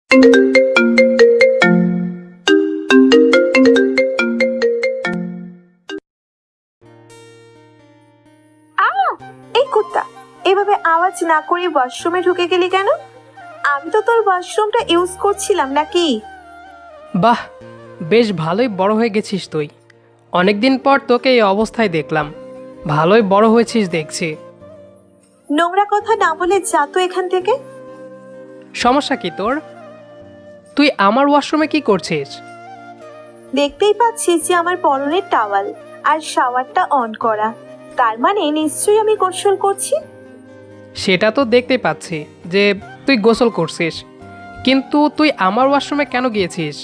এই কুত্তা, এভাবে আওয়াজ না করে ওয়াশরুমে ঢুকে গেলি কেন? আমি তো তোর ওয়াশরুমটা ইউজ করছিলাম নাকি? বাহ, বেশ ভালোই বড় হয়ে গেছিস তুই। অনেকদিন পর তোকে এই অবস্থায় দেখলাম। ভালোই বড় হয়েছিস দেখছি। নোংরা কথা না বলে যা তো এখান থেকে। সমস্যা কি তোর? তুই আমার ওয়াশরুমে কি করছিস? দেখতেই পাচ্ছিস যে আমার পরনের টাওয়াল আর শাওয়ারটা অন করা, তার মানে নিশ্চয়ই আমি গোসল করছি। সেটা তো দেখতে পাচ্ছি যে তুই গোসল করছিস, কিন্তু তুই আমার ওয়াশরুমে কেন গিয়েছিস?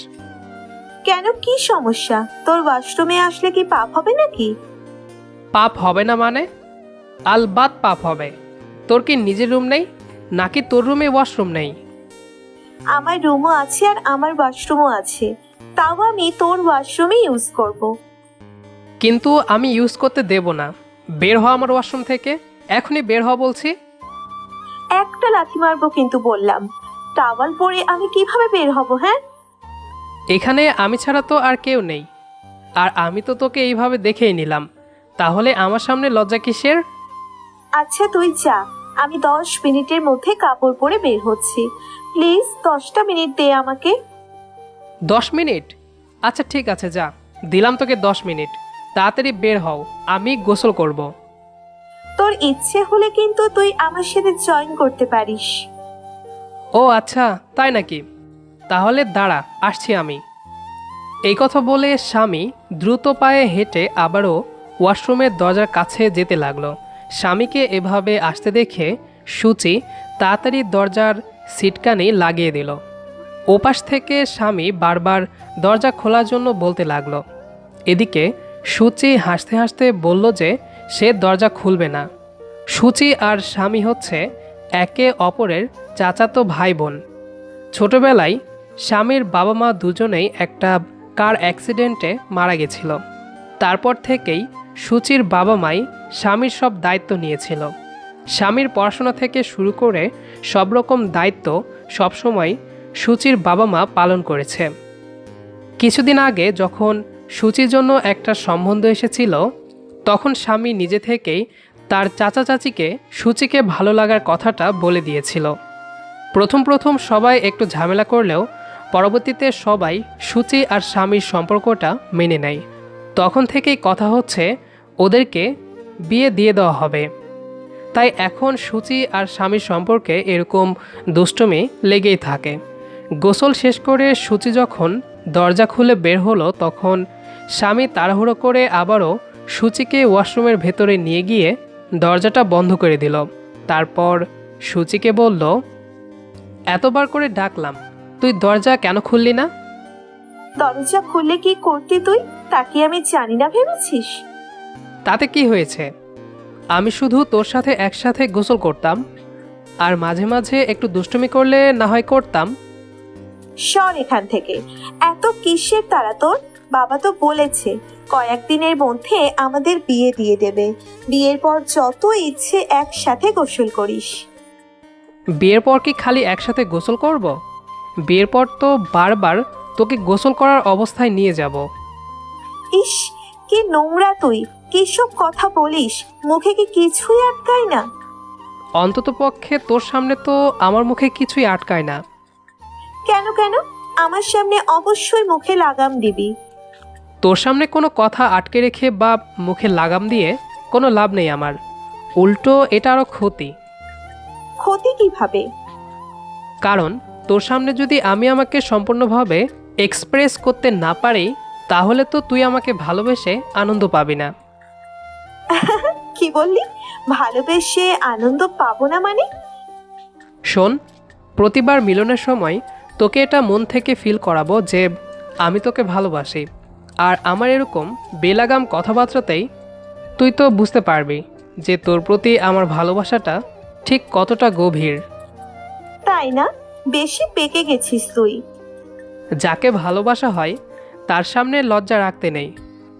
কেন, কি সমস্যা? তোর ওয়াশরুমে আসলে কি পাপ হবে নাকি? পাপ হবে না মানে? আলবাত পাপ হবে। তোর কি নিজের রুম নেই, নাকি তোর রুমে ওয়াশরুম নেই? আমার রুমও আছে আর আমার ওয়াশরুমও আছে, তাও আমি তোর ওয়াশরুমে ইউজ করব। কিন্তু আমি ইউজ করতে দেব না। বের হ আমার ওয়াশরুম থেকে, এখনই বের হ বলছি। একটা লাথি মারবো কিন্তু বললাম। টাওয়াল পরে আমি কিভাবে বের হব? হ্যাঁ, এখানে আমি ছাড়া তো আর কেউ নেই, আর আমি তো তোকে এইভাবে দেখেই নিলাম, তাহলে আমার সামনে লজ্জা কিসের? আচ্ছা তুই যা, আমি 10 মিনিটের মধ্যে কাপড় পরে বের হচ্ছি। প্লিজ 10টা মিনিট দে আমাকে। 10 মিনিট? আচ্ছা ঠিক আছে, যা, দিলাম তোকে 10 মিনিট। তাড়াতাড়ি বের হও, আমি গোসল করব। তোর ইচ্ছে হলে কিন্তু তুই আমার সাথে জয়েন করতে পারিস। ও আচ্ছা, তাই নাকি? তাহলে দাঁড়া, আসছি আমি। এই কথা বলে স্বামী দ্রুত পায়ে হেঁটে আবারও ওয়াশরুমের দরজার কাছে যেতে লাগলো। স্বামীকে এভাবে আসতে দেখে সূচি তাড়াতাড়ি দরজার সিটকানি লাগিয়ে দিল। ওপাশ থেকে স্বামী বারবার দরজা খোলার জন্য বলতে লাগলো। এদিকে সূচি হাসতে হাসতে বলল যে সে দরজা খুলবে না। সূচি আর স্বামী হচ্ছে একে অপরের চাচাতো ভাই বোন। ছোটবেলায় স্বামীর বাবা মা দুজনেই একটা কার অ্যাক্সিডেন্টে মারা গেছিল। তারপর থেকেই সূচির বাবা মাই স্বামীর সব দায়িত্ব নিয়েছিল। স্বামীর পড়াশোনা থেকে শুরু করে সব রকম দায়িত্ব সবসময় সূচির বাবা মা পালন করেছে। কিছুদিন আগে যখন সূচির জন্য একটা সম্বন্ধ এসেছিল, তখন স্বামী নিজে থেকেই তার চাচা চাচিকে সূচিকে ভালো লাগার কথাটা বলে দিয়েছিল। প্রথম প্রথম সবাই একটু ঝামেলা করলেও পরবর্তীতে সবাই সূচি আর স্বামীর সম্পর্কটা মেনে নেয়। তখন থেকেই কথা হচ্ছে ওদেরকে বিয়ে দিয়ে দেওয়া হবে। তাই এখন সূচি আর স্বামীর সম্পর্কে এরকম দুষ্টুমি লেগেই থাকে। গোসল শেষ করে সূচি যখন দরজা খুলে বের হলো, তখন স্বামী তাড়াহুড়ো করে আবারও সূচিকে ওয়াশরুমের ভেতরে নিয়ে গিয়ে দরজাটা বন্ধ করে দিল। তারপর সূচিকে বলল, এতবার করে ডাকলাম, তুই দরজা কেন খুললি না? দরজা খুললে কি করতি তুই, তা কি আমি জানি না ভেবেছিস? তাতে কি হয়েছে? আমি শুধু তোর সাথে একসাথে গোসল করতাম, আর মাঝে মাঝে একটু দুষ্টুমি করলে না হয় করতাম। সর এখান থেকে। এত কিসের তারা তোর? বাবা তো বলেছে কয়েকদিনের মধ্যে আমাদের বিয়ে দিয়ে দেবে। বিয়ের পর যত ইচ্ছে একসাথে গোসল করিস। বিয়ের পর কি খালি একসাথে গোসল করব? বিয়ের পর তো বারবার তোকে গোসল করার অবস্থায় নিয়ে যাব। ইস, কি নোংরা তুই! কিসব কথা বলিস? মুখে কি কিছুই আটকায় না? অন্ততপক্ষে তোর সামনে তো আমার মুখে কিছুই আটকায় না। কেন কেন? আমার সামনে অবশ্যই মুখে লাগাম দিবি। তোর সামনে কোনো কথা আটকে রেখে বা মুখে লাগাম দিয়ে কোনো লাভ নেই আমার। উল্টো এটা আরও ক্ষতি। ক্ষতি কিভাবে? কারণ তোর সামনে যদি আমি আমাকে সম্পূর্ণভাবে এক্সপ্রেস করতে না পারি, তাহলে তো তুই আমাকে ভালোবেসে আনন্দ পাবি না। কি বললি? ভালোবেসে আনন্দ পাবো না মানে? শোন, প্রতিবার মিলনের সময় তোকে এটা মন থেকে ফিল করাবো যে আমি তোকে ভালোবাসি। আর আমার এরকম বেলাগাম কথাবার্তাতেই তুই তো বুঝতে পারবি যে তোর প্রতি আমার ভালোবাসাটা ঠিক কতটা গভীর। তাই না? বেশি পেকে গেছিস তুই। যাকে ভালোবাসা হয় তার সামনে লজ্জা রাখতে নেই,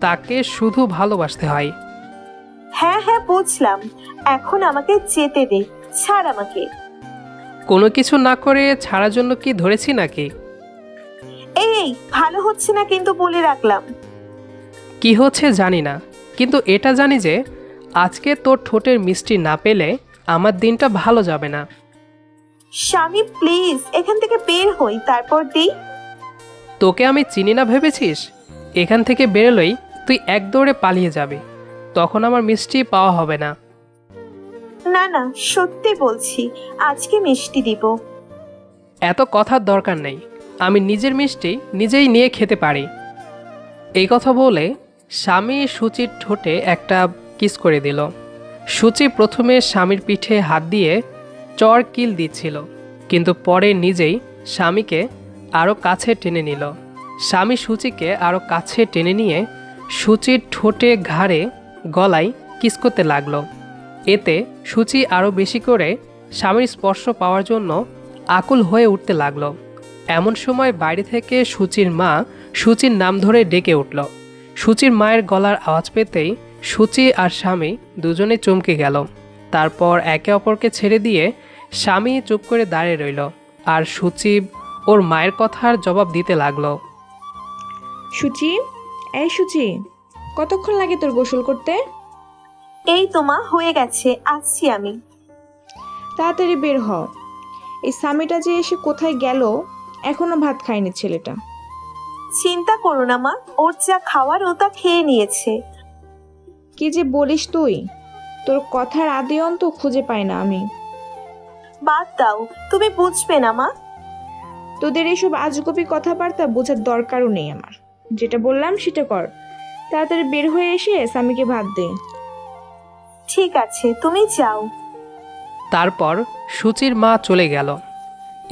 তাকে শুধু ভালোবাসতে হয়। হ্যাঁ হ্যাঁ বুঝলাম, এখন আমাকে যেতে দে, ছাড় আমাকে। কোনো কিছু না করে ছাড়ার জন্য কি ধরেছি নাকি? এই ভালো হচ্ছে না কিন্তু বলে রাখলাম। কি হচ্ছে জানি না, কিন্তু এটা জানি যে আজকে তোর ঠোঁটের মিষ্টি না পেলে আমার দিনটা ভালো যাবে না। স্বামী প্লিজ এখান থেকে বের হই, তারপর দিই। তোকে আমি চিনি না ভেবেছিস? এখান থেকে বেরোলেই তুই এক দৌড়ে পালিয়ে যাবি, তখন আমার মিষ্টি পাওয়া হবে না। না না, সত্যি বলছি, আজকে মিষ্টি দিব। এত কথার দরকার নেই, আমি নিজের মিষ্টি নিজেই নিয়ে খেতে পারি। এই কথা বলে স্বামী সুচির ঠোঁটে একটা কিস করে দিল। সুচি প্রথমে স্বামীর পিঠে হাত দিয়ে চর কিল দিচ্ছিল, কিন্তু পরে নিজেই স্বামীকে আরও কাছে টেনে নিল। স্বামী সুচিকে আরও কাছে টেনে নিয়ে সুচির ঠোঁটে, ঘাড়ে, গলায় কিস করতে লাগলো। এতে সুচি আরও বেশি করে স্বামীর স্পর্শ পাওয়ার জন্য আকুল হয়ে উঠতে লাগলো। এমন সময় বাইরে থেকে সুচির মা সুচির নাম ধরে ডেকে উঠল। সুচির মায়ের গলার আওয়াজ পেতেই সুচি আর স্বামী দুজনে চমকে গেল। তারপর একে অপরকে ছেড়ে দিয়ে স্বামী চুপ করে দাঁড়িয়ে রইল, আর সুচি ওর মায়ের কথার জবাব দিতে লাগলো। সুচি, এই সুচি, কতক্ষণ লাগে তোর গোসল করতে? এই তো মা, হয়ে গেছে, আসছি আমি। তাড়াতাড়ি বের হ। এই স্বামীটা যে এসে কোথায় গেল, এখনো ভাত খায়নি ছেলেটা। চিন্তা করো না মা, ওর যা খাওয়ার ও তা খেয়ে নিয়েছে। কি যে বলিস তুই, তোর কথার আদি অন্ত খুঁজে পাই না আমি। বাদ দাও, তুমি বুঝবে না মা। তোদের এইসব আজগুবি কথাবার্তা বোঝার দরকারও নেই আমার। যেটা বললাম সেটা কর। তাড়াতাড়ি বের হয়ে এসে স্বামীকে ভাত দে। ঠিক আছে, তুমি যাও। তারপর সুচির মা চলে গেল।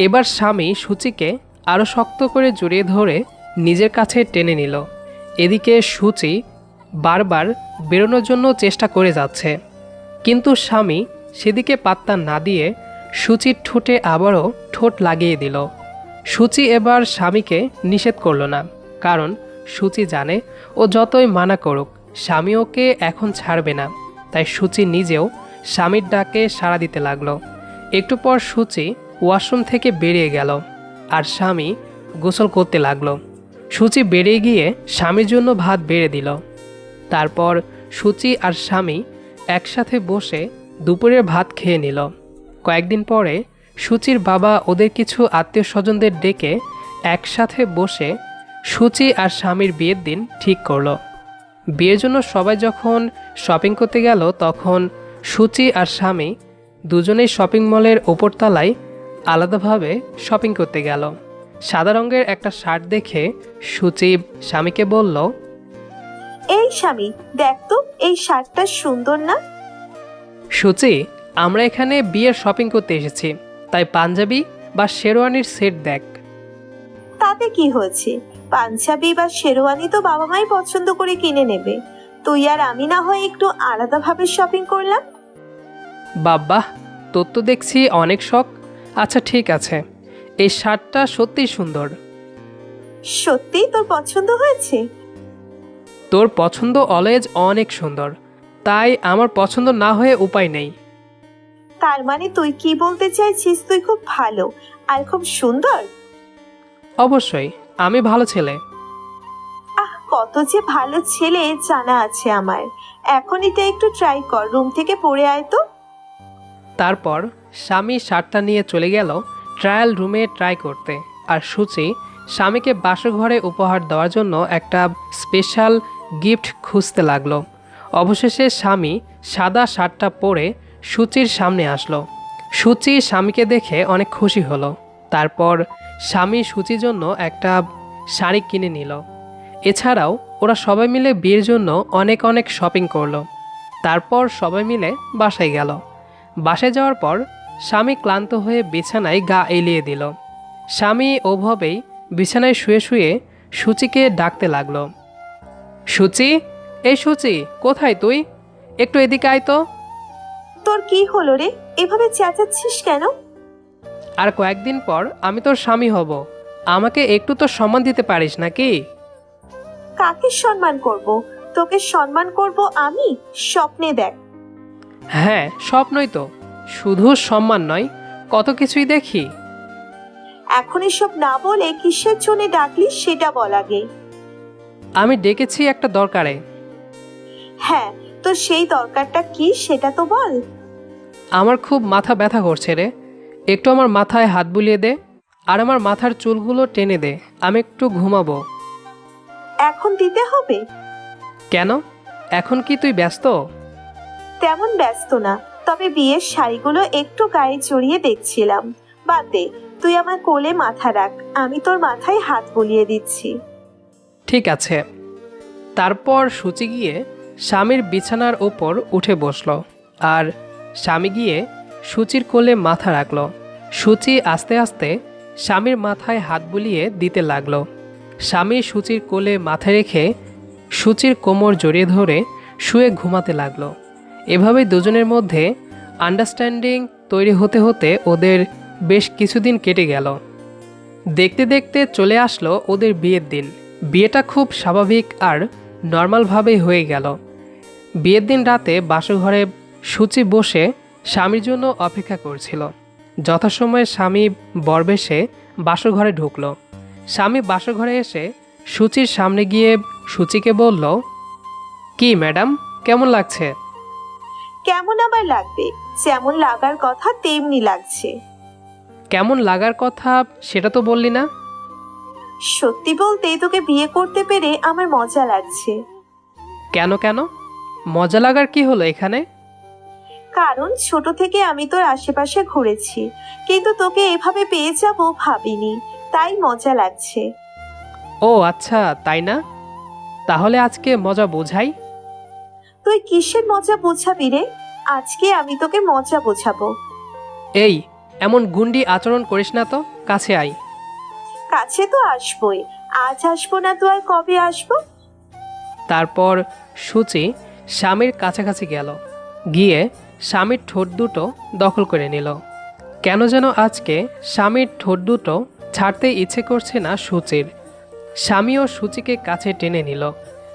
এবার স্বামী সুচিকে আরও শক্ত করে জড়িয়ে ধরে নিজের কাছে টেনে নিল। এদিকে সুচি বারবার বেরোনোর জন্য চেষ্টা করে যাচ্ছে, কিন্তু স্বামী সেদিকে পাত্তা না দিয়ে সুচির ঠোঁটে আবারও ঠোঁট লাগিয়ে দিল। সুচি এবার স্বামীকে নিষেধ করল না, কারণ সুচি জানে ও যতই মানা করুক স্বামী ওকে এখন ছাড়বে না। তাই সুচি নিজেও স্বামীর ডাকে সাড়া দিতে লাগলো। একটু পর সুচি ওয়াশরুম থেকে বেরিয়ে গেল, আর স্বামী গোসল করতে লাগলো। সুচি বেরিয়ে গিয়ে স্বামীর জন্য ভাত বেড়ে দিল। তারপর সুচি আর স্বামী একসাথে বসে দুপুরের ভাত খেয়ে নিল। কয়েকদিন পরে সুচির বাবা ওদের কিছু আত্মীয় স্বজনদের ডেকে একসাথে বসে সুচি আর স্বামীর বিয়ের দিন ঠিক করলো। বিয়ের জন্য সবাই যখন শপিং করতে গেল, তখন সুচি আর স্বামী দুজনেই শপিং মলের ওপরতলায় আলাদাভাবে শপিং করতে গেল। সাদা রঙের একটা শার্ট দেখে সুচি স্বামীকে বলল, এই স্বামী, দেখ তো এই শার্টটা সুন্দর না? সুচি, আমরা এখানে বিয়ের শপিং করতে এসেছি, তাই পাঞ্জাবি বা শেরওয়ানির সেট দেখ। তাতে কি হয়েছে? পাঞ্জাবি বা শেরওয়ানি তো বাবা মাই পছন্দ করে কিনে নেবে। তুই আর আমি না হয় একটু আলাদাভাবে শপিং করলাম। বাবা, তোর তো দেখছি অনেক শখ। আচ্ছা ঠিক আছে, এই শার্টটা সত্যিই সুন্দর। সত্যি তোর পছন্দ হয়েছে? তোর পছন্দ অলওয়েজ অনেক সুন্দর, তাই আমার পছন্দ না হয়ে উপায় নেই। তার মানে তুই কি বলতে চাইছিস তুই খুব ভালো আর খুব সুন্দর? অবশ্যই, আমি ভালো ছেলে। কত যে ভালো ছেলে জানা আছে আমার। এখন এটা একটু ট্রাই কর, রুম থেকে পড়ে আয় তো। তারপর স্বামী শার্টটা নিয়ে চলে গেল ট্রায়াল রুমে ট্রাই করতে, আর সুচি স্বামীকে বাসরঘরে উপহার দেওয়ার জন্য একটা স্পেশাল গিফট খুঁজতে লাগলো। অবশেষে স্বামী সাদা শার্টটা পরে সুচির সামনে আসলো। সুচি স্বামীকে দেখে অনেক খুশি হলো। তারপর স্বামী সুচির জন্য একটা শাড়ি কিনে নিল। এছাড়াও ওরা সবাই মিলে বিয়ের জন্য অনেক অনেক শপিং করলো। তারপর সবাই মিলে বাসায় গেল। বাসায় যাওয়ার পর স্বামী ক্লান্ত হয়ে বিছানায় গা এলিয়ে দিল। স্বামী ওভাবেই বিছানায় শুয়ে শুয়ে সুচিকে ডাকতে লাগলো, সুচি, এই সুচি, কোথায় তুই? একটু এদিকে আয় তো। তোর কি হলো রে, এভাবে চেঁচাচ্ছিস কেন? আর কয়েকদিন পর আমি তোর স্বামী হব, আমাকে একটু তো সম্মান দিতে পারিস নাকি? কাকে সম্মান করব? তোকে সম্মান করব আমি? স্বপ্নে দেখ। হ্যাঁ, স্বপ্নই তো, শুধু সম্মান নয়, কত কিছুই দেখি। এখন এসব না বলে কিসের জন্য ডাকলি সেটা বল আগে। আমি ডেকেছি একটা দরকারে। হ্যাঁ, তো সেই দরকারটা কি সেটা তো বল। আমার খুব মাথা ব্যথা করছে রে, একটু আমার মাথায় হাত বুলিয়ে দে, আর আমার মাথার চুলগুলো টেনে দে, আমি একটু ঘুমাবো। এখন দিতে হবে? কেন, এখন কি তুই ব্যস্ত? তেমন ব্যস্ত না, তবে বিয়ের শাড়িগুলো একটু গায়ে জড়িয়ে দেখছিলাম। বাদ দে, তুই আমার কোলে মাথা রাখ, আমি তোর মাথায় হাত বুলিয়ে দিচ্ছি। ঠিক আছে। তারপর সূচি গিয়ে স্বামীর বিছানার ওপর উঠে বসলো, আর স্বামী গিয়ে সূচির কোলে মাথা রাখলো। সূচি আস্তে আস্তে স্বামীর মাথায় হাত বুলিয়ে দিতে লাগলো। স্বামী সূচির কোলে মাথা রেখে সূচির কোমর জড়িয়ে ধরে শুয়ে ঘুমাতে লাগলো। এভাবেই দুজনের মধ্যে আন্ডারস্ট্যান্ডিং তৈরি হতে হতে ওদের বেশ কিছুদিন কেটে গেল। দেখতে দেখতে চলে আসলো ওদের বিয়ের দিন। বিয়েটা খুব স্বাভাবিক আর নর্মালভাবেই হয়ে গেল। বিয়ের দিন রাতে বাসঘরে সূচি বসে স্বামীর জন্য অপেক্ষা করছিল। যথাসময়ে স্বামী বরবেশে বাসঘরে ঢুকলো। স্বামী বাসঘরে এসে সূচির সামনে গিয়ে সূচিকে বলল, কি ম্যাডাম, কেমন লাগছে? কেমন আবার লাগবে, যেমন লাগার কথা তেমনি লাগছে। কেমন লাগার কথা সেটা তো বললি না। সত্যি বলতে তোকে বিয়ে করতে পেরে আমার মজা লাগছে। কেন কেন, মজা লাগার কি হলো এখানে? কারণ ছোট থেকে আমি তোর আশেপাশে ঘুরেছি, কিন্তু তোকে এভাবে পেয়ে যাব ভাবিনি, তাই মজা লাগছে। ও আচ্ছা, তাই না? তাহলে আজকে মজা বোঝাই। তুই কিসের মজা বোঝাবি রে? আজকে আমি তোকে মজা বোঝাবো। এই, এমন গুন্ডি আচরণ করিস না তো, কাছে আয়। কাছে তো আসবোই, আজ আসবো না তো আর কবে আসবো? তারপর সূচি স্বামীর কাছাকাছি গেল, গিয়ে স্বামীর ঠোঁট দুটো দখল করে নিল। কেন যেন আজকে স্বামীর ঠোঁট দুটো ছাড়তে ইচ্ছে করছে না সূচির। স্বামীও সূচিকে কাছে টেনে নিল।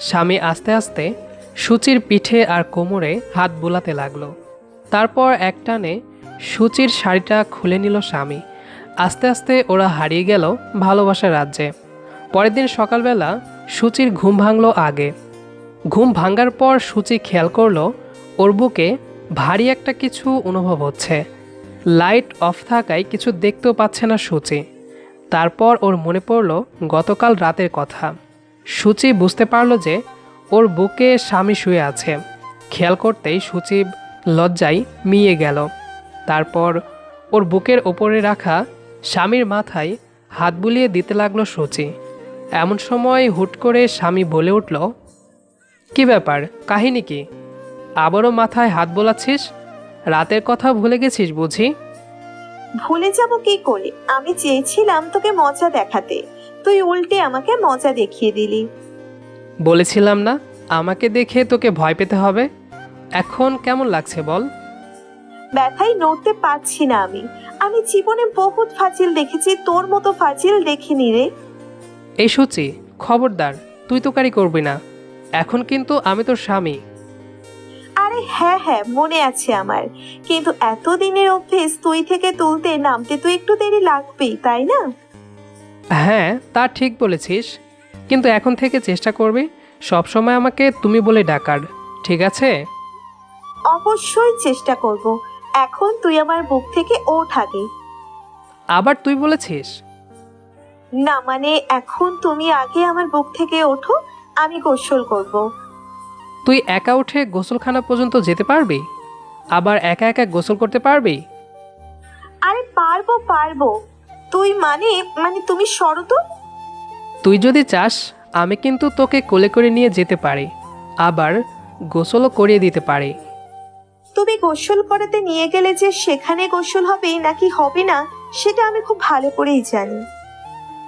স্বামী আস্তে আস্তে সূচির পিঠে আর কোমরে হাত বুলাতে লাগলো। তারপর একটানে সূচির শাড়িটা খুলে নিল স্বামী। আস্তে আস্তে ওরা হারিয়ে গেল ভালোবাসার রাজ্যে। পরের দিন সকালবেলা সূচির ঘুম ভাঙলো আগে। ঘুম ভাঙার পর সূচি খেয়াল করলো ওর বুকে ভারী একটা কিছু অনুভব হচ্ছে। লাইট অফ থাকায় কিছু দেখতেও পাচ্ছে না সূচি। তারপর ওর মনে পড়ল গতকাল রাতের কথা। সূচি বুঝতে পারল যে ওর বুকে স্বামী শুয়ে আছে। খেয়াল করতেই সূচি লজ্জায় মিয়ে গেল। তারপর ওর বুকের ওপরে রাখা স্বামীর মাথায় হাত বুলিয়ে দিতে লাগলো সূচি। এমন সময় হুট করে স্বামী বলে উঠল, কি ব্যাপার, কাহিনী কি? আবারও মাথায় হাত বোলাচ্ছিস? রাতের কথা ভুলে গেছিস বুঝি? ভুলে যাব কি করে? আমি চেয়েছিলাম তোকে মজা দেখাতে, তুই উল্টে আমাকে মজা দেখিয়ে দিলি। বলেছিলাম না আমাকে দেখে তোকে ভয় পেতে হবে। এখন কেমন লাগছে বল? ব্যথায় নড়তে পারছি না আমি। আমি জীবনে বহুত ফাজিল দেখেছি, তোর মতো ফাজিল দেখিনি রে। এই সূচি, খবরদার, তুই তোকারি করবি না। এখন কিন্তু আমি তোর স্বামী। আরে হ্যাঁ হ্যাঁ, মনে আছে আমার, কিন্তু এতদিনের অভ্যেস তুই থেকে তুলতে নামতে তো একটু দেরি লাগবেই, তাই না? হ্যাঁ, তা ঠিক বলেছিস, কিন্তু এখন থেকে চেষ্টা করবি সবসময় আমাকে তুমি বলে ডাকার, ঠিক আছে? অবশ্যই চেষ্টা করব। এখন তুই আমার বুক থেকে ওঠ আগে। আবার তুই বলেছিস? না মানে, এখন তুমি আগে আমার বুক থেকে ওঠো, আমি গোসল করব। তুই একা উঠে গোসলখানা পর্যন্ত যেতে পারবি? আবার একা একা গোসল করতে পারবি? আরে পারবো পারবো, তুই মানে মানে তুমি সরো তো। তুই যদি চাস আমি কিন্তু তোকে কোলে করে নিয়ে যেতে পারি, আবার গোসলও করিয়ে দিতে পারি। তুমি গোসল করাতে নিয়ে গেলে যে সেখানে গোসল হবে নাকি হবে না সেটা আমি খুব ভালো করেই জানি।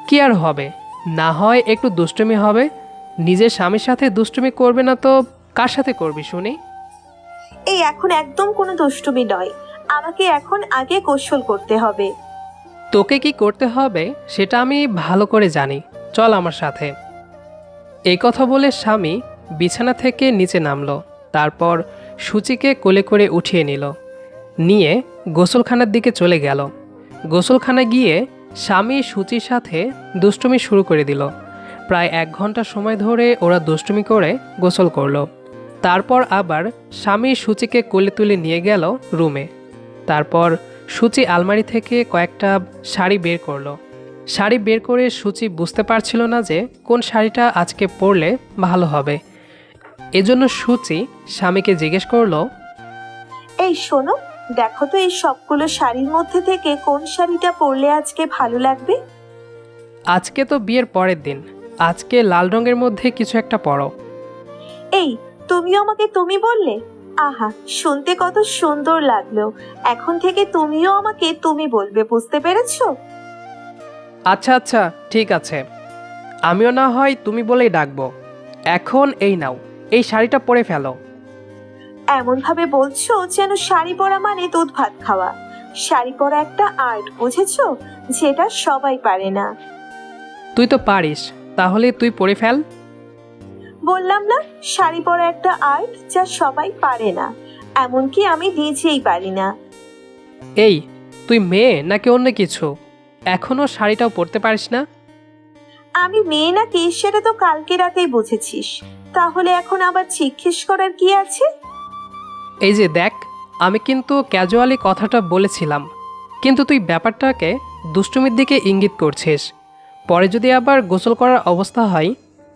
কি আর হবে, না হয় একটু দুষ্টুমি হবে। নিজের স্বামীর সাথে দুষ্টুমি করবে না তো কার সাথে করবি শুনি? এই এখন একদম কোনো দুষ্টুমি নয়, আমাকে এখন আগে গোসল করতে হবে। তোকে কি করতে হবে সেটা আমি ভালো করে জানি, চল আমার সাথে। এই কথা বলে স্বামী বিছানা থেকে নিচে নামলো। তারপর সূচিকে কোলে করে উঠিয়ে নিয়ে গোসলখানার দিকে চলে গেল। গোসলখানায় গিয়ে স্বামী সুচির সাথে দুষ্টুমি শুরু করে দিল। প্রায় 1 ঘন্টা সময় ধরে ওরা দুষ্টুমি করে গোসল করলো। তারপর আবার স্বামী সুচিকে কোলে তুলে নিয়ে গেল রুমে। তারপর সুচি আলমারি থেকে কয়েকটা শাড়ি বের করলো। শাড়ি বের করে সুচি বুঝতে পারছিল না যে কোন শাড়িটা আজকে পরলে ভালো হবে। এজন্য সুচি স্বামীকে জিজ্ঞেস করলো, এই শোনো, দেখো তো এই সবগুলো শাড়ির মধ্যে থেকে কোন শাড়িটা পরলে আজকে ভালো লাগবে। আজকে তো বিয়ের পরের দিন, আজকে লাল রঙের মধ্যে কিছু একটা পরো। এই, তুমিও আমাকে তুমি বললে? আহা, শুনতে কত সুন্দর লাগলো। এখন থেকে তুমিও আমাকে তুমি বলবে, বুঝতে পেরেছো? আচ্ছা আচ্ছা, ঠিক আছে, আমিও না হয় তুমি বলেই ডাকবো। এখন এই নাও, এই শাড়িটা পরে ফেলো। এমন ভাবে বলছো যেন শাড়ি পরা মানে দুধ ভাত খাওয়া। শাড়ি পরা একটা আর্ট, বুঝেছো, যেটা সবাই পারে না। তুই তো পারিস, তাহলে তুই পরে ফেল। বললাম না, শাড়ি পরা একটা আর্ট যা সবাই পারে না, এমনকি আমি নিজেই পারি না। এই, তুই মেয়ে নাকি অন্য কিছু? এখনো শাড়িটাও পরতে পারিস না? আমি মেয়ে নাকি সেটা তো কালকে রাতেই বুঝেছিস, তাহলে এখন আবার জিজ্ঞেস করার কি আছে? এই যে দেখ, আমি কিন্তু ক্যাজুয়ালি কথাটা বলেছিলাম, কিন্তু তুই ব্যাপারটাকে দুষ্টুমির দিকে ইঙ্গিত করছিস। পরে যদি আবার গোসল করার অবস্থা হয়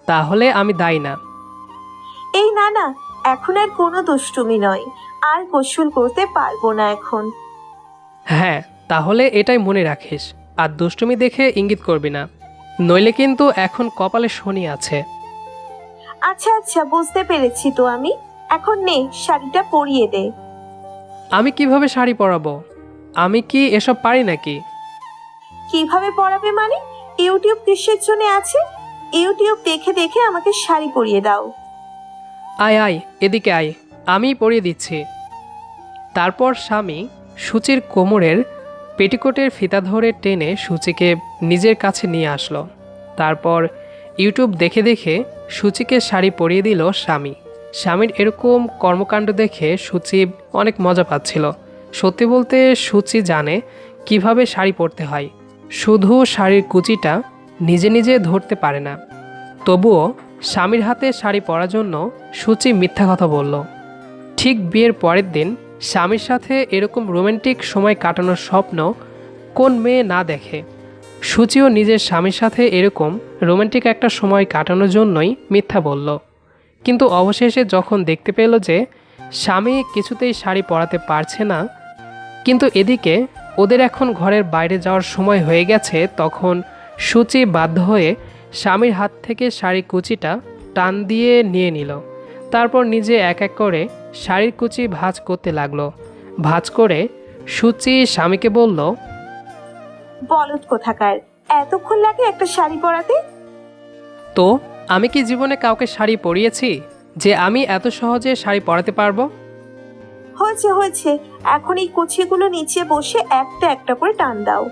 তাহলে আমি দায়ী না। এই না না, এখন আর কোনো দুষ্টুমি নয়, আর গোসল করতে পারবো না এখন। হ্যাঁ, তাহলে এটাই মনে রাখিস, আর দুষ্টুমি দেখে ইঙ্গিত করবি না, নইলে কিন্তু এখন কপালে শনি আছে। আচ্ছা আচ্ছা, বুঝতে পেরেছি তো আমি। এখন নে, শাড়িটা পরিয়ে দে। আমি কিভাবে শাড়ি পরাবো? আমি কি এসব পারি নাকি? কিভাবে পরাবে মানে? ইউটিউব কিসের জন্য আছে? ইউটিউব দেখে দেখে আমাকে শাড়ি পরিয়ে দাও। আয় আয়, এদিকে আয়, আমিই পরিয়ে দিচ্ছি। তারপর স্বামী সূচির কোমরের পেটিকোটের ফিতা ধরে টেনে সূচিকে নিজের কাছে নিয়ে আসলো। তারপর ইউটিউব দেখে দেখে সূচিকে শাড়ি পরিয়ে দিল স্বামী। স্বামীর এরকম কর্মকাণ্ড দেখে সূচি অনেক মজা পাচ্ছিল। সত্যি বলতে সূচি জানে কিভাবে শাড়ি পরতে হয়, শুধু শাড়ির কুচিটা নিজে নিজে ধরতে পারে না। তবুও স্বামীর হাতে শাড়ি পরার জন্য সূচি মিথ্যা কথা বলল। ঠিক বিয়ের পরের দিন স্বামীর সাথে এরকম রোমান্টিক সময় কাটানোর স্বপ্ন কোন মেয়ে না দেখে। সূচিও নিজের স্বামীর সাথে এরকম রোমান্টিক একটা সময় কাটানোর জন্যই মিথ্যা বলল। কিন্তু অবশেষে যখন দেখতে পেল যে স্বামী কিছুতেই শাড়ি পরাতে পারছে না, কিন্তু এদিকে ওদের এখন ঘরের বাইরে যাওয়ার সময় হয়ে গেছে, তখন সূচি বাধ্য হয়ে স্বামীর হাত থেকে শাড়ির কুচিটা টান দিয়ে নিয়ে নিল। তারপর নিজে এক এক করে শাড়ির কুচি ভাঁজ করতে লাগলো। ভাঁজ করে সূচি স্বামীকে বলল, বলদ কোথাকার, এতক্ষণ লাগে একটা শাড়ি পরাতে? তো আমি কি জীবনে কাউকে শাড়ি পরিয়েছি যে আমি এত সহজে শাড়ি পরাতে পারবো? হয়েছে হয়েছে, এখন এই কুচিগুলো নিচে বসে একটা একটা করে টান দাও।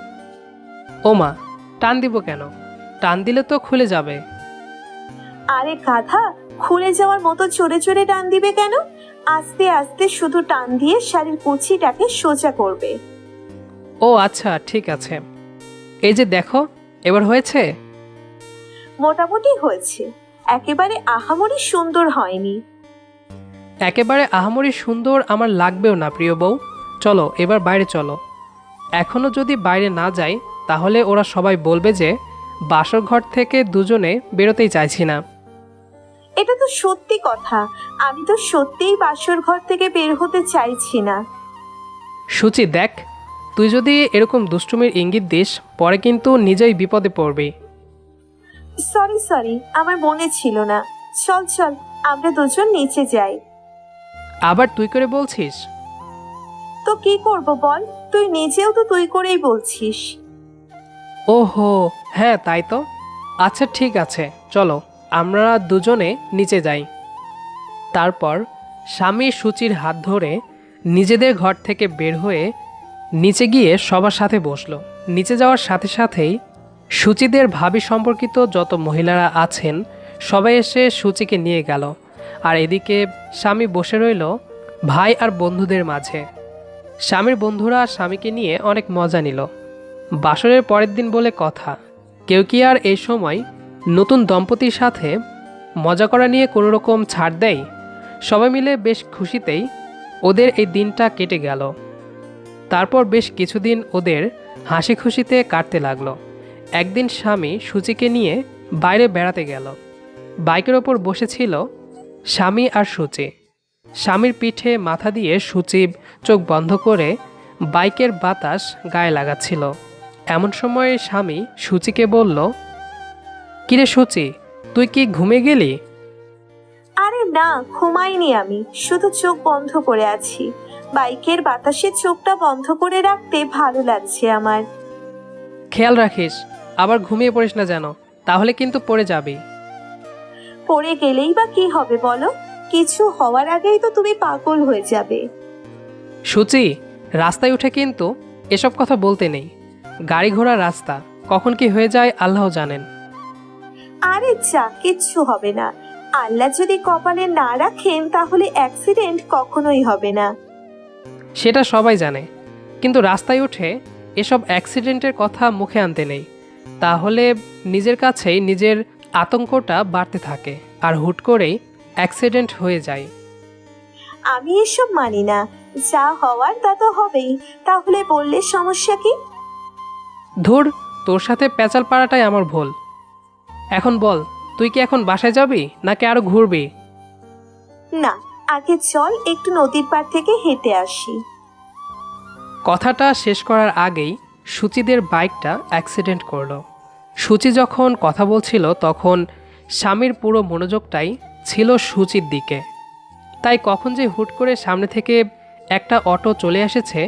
ও মা, টান দিব কেন? টান দিলে তো খুলে যাবে। আরে গাধা, খুলে যাওয়ার মতো চড়ে চড়ে টান দিবে কেন? আস্তে আস্তে শুধু টান দিয়ে শাড়ির কুচিটাকে সোজা করবে। ও আচ্ছা, ঠিক আছে। এই যে দেখো, এবার হয়েছে? মোটামুটি হয়েছে, একেবারে আহামরি সুন্দর হয়নি। একেবারে আহামরি সুন্দর আমার লাগবেও না প্রিয় বউ। চলো এবার বাইরে চলো। এখনও যদি বাইরে না যাই তাহলে ওরা সবাই বলবে যে বাসর ঘর থেকে দুজনে বেরোতেই চাইছি না। এটা তো সত্যি কথা, আমি তো সত্যিই বাসর ঘর থেকে বের হতে চাইছি না। সূচি দেখ, তুই যদি এরকম দুষ্টুমির ইঙ্গিত দিস পরে কিন্তু নিজেই বিপদে পড়বি। সরি সরি, আমার মনে ছিল না। চল চল, আমরা দুজন নিচে যাই। আবার তুই করে বলছিস? তো কি করব বল, তুই নিজেও তো তুই করেই বলছিস। ওহো হ্যাঁ, তাই তো। আচ্ছা ঠিক আছে, চলো আমরা দুজনে নিচে যাই। তারপর স্বামী সূচির হাত ধরে নিজেদের ঘর থেকে বের হয়ে নিচে গিয়ে সবার সাথে বসলো। নিচে যাওয়ার সাথে সাথেই সূচিদের ভাবি সম্পর্কিত যত মহিলারা আছেন সবাই এসে সূচিকে নিয়ে গেল। আর এদিকে স্বামী বসে রইল ভাই আর বন্ধুদের মাঝে। স্বামীর বন্ধুরা স্বামীকে নিয়ে অনেক মজা নিল। বাসরের পরের দিন বলে কথা, কেউ কি আর এই সময় নতুন দম্পতির সাথে মজা করা নিয়ে কোনো রকম ছাড় দেয়? সবাই মিলে বেশ খুশিতেই ওদের এই দিনটা কেটে গেল। তারপর বেশ কিছুদিন ওদের হাসি খুশিতে কাটতে লাগলো। একদিন স্বামী সূচিকে নিয়ে বাইরে বেড়াতে গেল। বাইকের ওপর বসেছিল স্বামী আর সূচি। স্বামীর পিঠে মাথা দিয়ে সূচি চোখ বন্ধ করে বাইকের বাতাস গায়ে লাগাচ্ছিল। এমন সময় স্বামী সূচিকে বলল, কিরে সূচি, তুই কি ঘুমিয়ে গেলি? আরে না, ঘুমাইনি, আমি শুধু চোখ বন্ধ করে আছি। বাইকের বাতাসে চোখটা বন্ধ করে রাখতে ভালো লাগছে আমার। খেয়াল রাখিস, আবার ঘুমিয়ে পড়িস না যেন, তাহলে কিন্তু পড়ে যাবি। পড়ে গেলেই বা কি হবে বলো? কিছু হওয়ার আগেই তো তুমি পাগল হয়ে যাবে। সূচি, রাস্তায় উঠে কিন্তু এসব কথা বলতে নেই। গাড়ি ঘোড়া রাস্তা, কখন কি হয়ে যায় আল্লাহ জানেন। আরে যা, কিচ্ছু হবে না। আল্লাহ যদি কপালে না রাখেন তাহলে অ্যাক্সিডেন্ট কখনোই হবে না। সেটা সবাই জানে, কিন্তু রাস্তায় উঠে এসব অ্যাক্সিডেন্টের কথা মুখে আনতে নেই। তাহলে নিজের কাছেই নিজের আতঙ্কটা বাড়তে থাকে আর হুট করেই অ্যাক্সিডেন্ট হয়ে যায়। আমি এসব মানি না। যা হওয়ার তা তো হবেই। তাহলে বললে সমস্যা কি? ধুর, তোর সাথে পেঁচাল পাড়াটাই আমার ভুল। এখন বল, তুই কি এখন বাসায় যাবি নাকি আরো ঘুরবি? না, আগে চল একটু নদীর পাড় থেকে হেঁটে আসি। কথাটা শেষ করার আগেই সূচিদের বাইকটা অ্যাক্সিডেন্ট করলো। সূচি যখন কথা বলছিল তখন স্বামীর পুরো মনোযোগটাই ছিল সূচির দিকে। তাই কখন যে হুট করে সামনে থেকে একটা অটো চলে এসেছে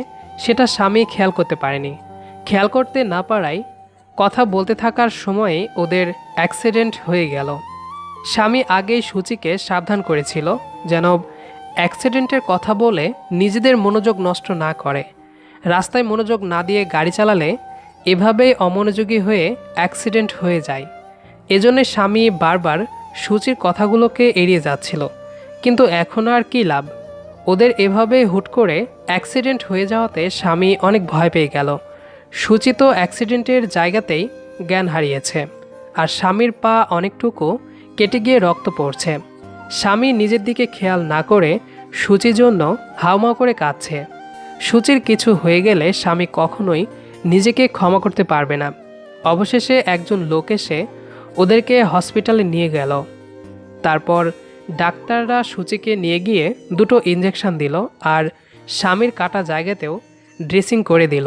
সেটা স্বামী খেয়াল করতে পারেনি। খেয়াল করতে না পারায় কথা বলতে থাকার সময়ে ওদের অ্যাক্সিডেন্ট হয়ে গেল। স্বামী আগেই সূচিকে সাবধান করেছিল যেন অ্যাক্সিডেন্টের কথা বলে নিজেদের মনোযোগ নষ্ট না করে। রাস্তায় মনোযোগ না দিয়ে গাড়ি চালালে এভাবেই অমনোযোগী হয়ে অ্যাক্সিডেন্ট হয়ে যায়। এজন্য স্বামী বারবার সূচির কথাগুলোকে এড়িয়ে যাচ্ছিল। কিন্তু এখন আর কী লাভ? ওদের এভাবে হুট করে অ্যাক্সিডেন্ট হয়ে যাওয়াতে স্বামী অনেক ভয় পেয়ে গেল। সূচি তো অ্যাক্সিডেন্টের জায়গাতেই জ্ঞান হারিয়েছে, আর স্বামীর পা অনেকটুকু কেটে গিয়ে রক্ত পড়ছে। স্বামী নিজের দিকে খেয়াল না করে সূচির জন্য হাউমাউ করে কাঁদছে। সূচির কিছু হয়ে গেলে স্বামী কখনোই নিজেকে ক্ষমা করতে পারবে না। অবশেষে একজন লোক এসে ওদেরকে হসপিটালে নিয়ে গেল। তারপর ডাক্তাররা সূচিকে নিয়ে গিয়ে দুটো ইঞ্জেকশন দিল আর স্বামীর কাটা জায়গাতেও ড্রেসিং করে দিল।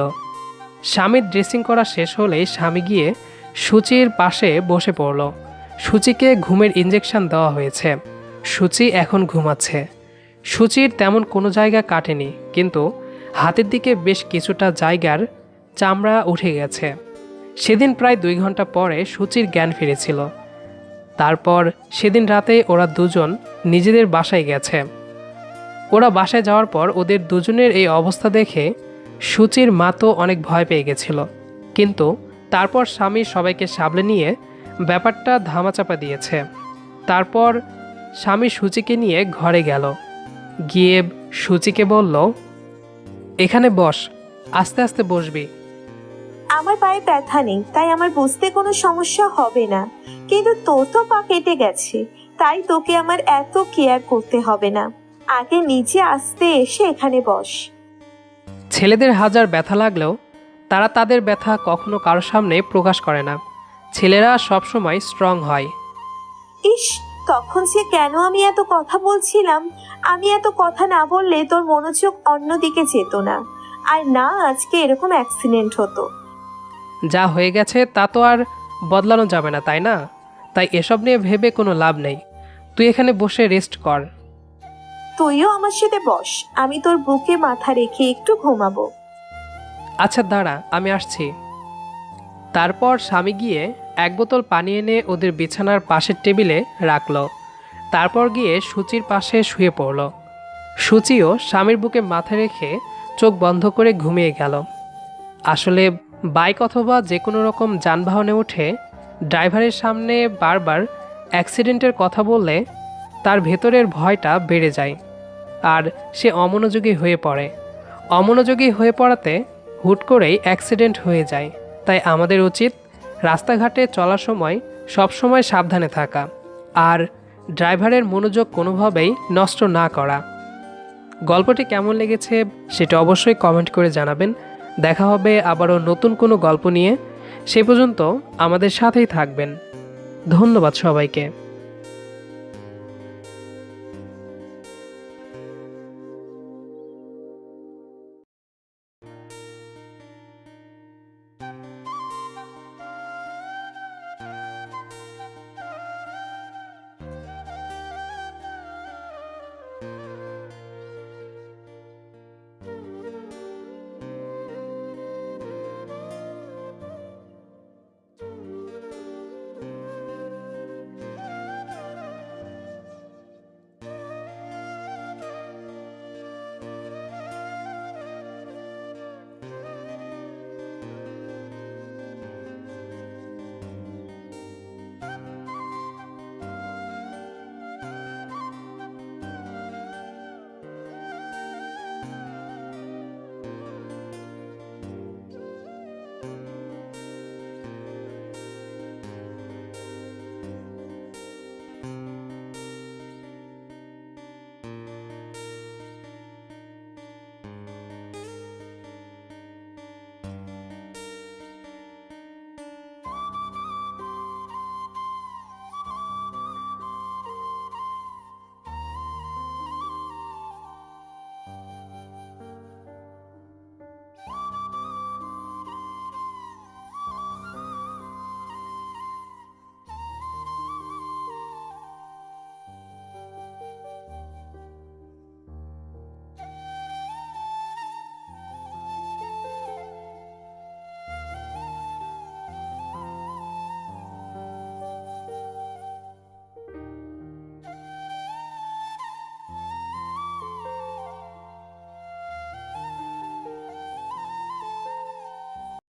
স্বামীর ড্রেসিং করা শেষ হলেই স্বামী গিয়ে সূচির পাশে বসে পড়ল। সূচিকে ঘুমের ইঞ্জেকশন দেওয়া হয়েছে। সূচি এখন ঘুমাচ্ছে। সূচির তেমন কোনো জায়গা কাটেনি, কিন্তু হাতের দিকে বেশ কিছুটা জায়গার চামড়া উঠে গেছে। সেদিন প্রায় 2 ঘন্টা পরে সূচির জ্ঞান ফিরেছিল। তারপর সেদিন রাতে ওরা দুজন নিজেদের বাসায় গেছে। ওরা বাসায় যাওয়ার পর ওদের দুজনের এই অবস্থা দেখে সূচির মা তো অনেক ভয় পেয়ে গেছিল, কিন্তু তারপর স্বামী সবাইকে সামলে নিয়ে ব্যাপারটা ধামাচাপা দিয়েছে। তারপর স্বামী সূচিকে নিয়ে ঘরে গেল। গিয়ে সূচিকে বলল, এখানে বস, আস্তে আস্তে বসবি। আমার পায়ে ব্যথা নেই, তাই আমার বুঝতে কোনো সমস্যা হবে না। কিন্তু তোর তো পা কেটে গেছে, তাই তোকে আমার এত কেয়ার করতে হবে না। আগে নিচে আসতে এসে এখানে বস। ছেলেদের হাজার ব্যথা লাগলেও তারা তাদের ব্যথা কখনো কারো সামনে প্রকাশ করে না। ছেলেরা সবসময় স্ট্রং হয়। ইস, তখন যে কেন আমি এত কথা বলছিলাম। আমি এত কথা না বললে তোর মনোযোগ অন্যদিকে যেত না, আর না আজকে এরকম অ্যাক্সিডেন্ট হতো। যা হয়ে গেছে তা তো আর বদলানো যাবে না, তাই না? তাই এসব নিয়ে ভেবে কোনো লাভ নেই। তুই এখানে বসে রেস্ট কর। তুইও আমার সাথে বস, আমি তোর বুকে মাথা রেখে একটু ঘুমাবো। আচ্ছা দাঁড়া, আমি আসছি। তারপর স্বামী গিয়ে 1 বোতল পানি এনে ওদের বিছানার পাশের টেবিলে রাখল। তারপর গিয়ে সূচির পাশে শুয়ে পড়ল। সূচিও স্বামীর বুকে মাথা রেখে চোখ বন্ধ করে ঘুমিয়ে গেল। আসলে বাইক অথবা যে কোনো রকম যানবাহনে উঠে ড্রাইভারের সামনে বারবার অ্যাক্সিডেন্টের কথা বললে তার ভেতরের ভয়টা বেড়ে যায় আর সে অমনোযোগী হয়ে পড়ে। অমনোযোগী হয়ে পড়াতে হুট করেই অ্যাক্সিডেন্ট হয়ে যায়। তাই আমাদের উচিত রাস্তাঘাটে চলার সময় সবসময় সাবধানে থাকা আর ড্রাইভারের মনোযোগ কোনোভাবেই নষ্ট না করা। গল্পটি কেমন লেগেছে সেটা অবশ্যই কমেন্ট করে জানাবেন। দেখা হবে আবারও নতুন কোনো গল্প নিয়ে। সে পর্যন্ত আমাদের সাথেই থাকবেন। ধন্যবাদ সবাইকে।